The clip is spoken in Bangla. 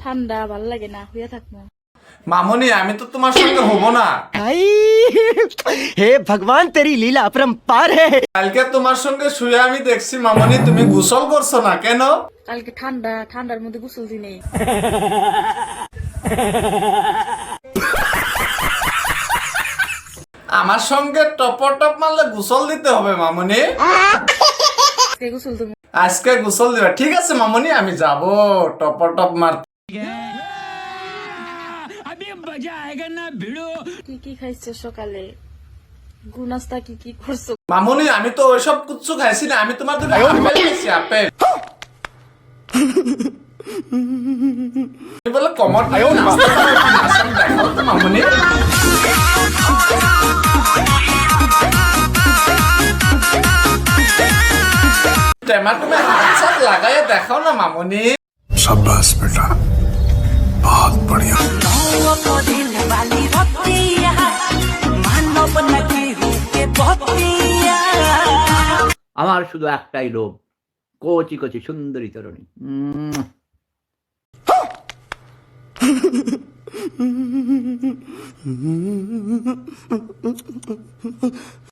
ঠান্ডা ভাল লাগে না, হইয়া থাকবো। মামনি আমি তো তোমার সঙ্গে হবো না। हे भगवान तेरी लीला अपरंपार है। কালকে তোমার সঙ্গে শুয়ে আমি দেখছি মামনি তুমি গোসল করছো না কেন? কালকে ঠান্ডার মধ্যে গোসল দিই নেই। আমার সঙ্গে টপ মারলে গোসল দিতে হবে মামনি। গোসল তুমি আজকে গোসল দিবা, ঠিক আছে মামনি আমি যাব টপ মারতে। কি কি খাইছো সকালে? গুনাস্তা কি কি করছো? মামনি আমি তো ওইসব কিচ্ছু খাইছি না, আমি তোমার জন্য আপেল খাইছি, আপেল। বলে কমর দেখাও তো মামনি। টমেটো হাত সাথ লাগাইয়ে দেখাও না মামনি। शाबाश बेटा, बहुत बढ़िया। আমার শুধু একটাই লোভ, কচি কচি সুন্দরী তরুণী।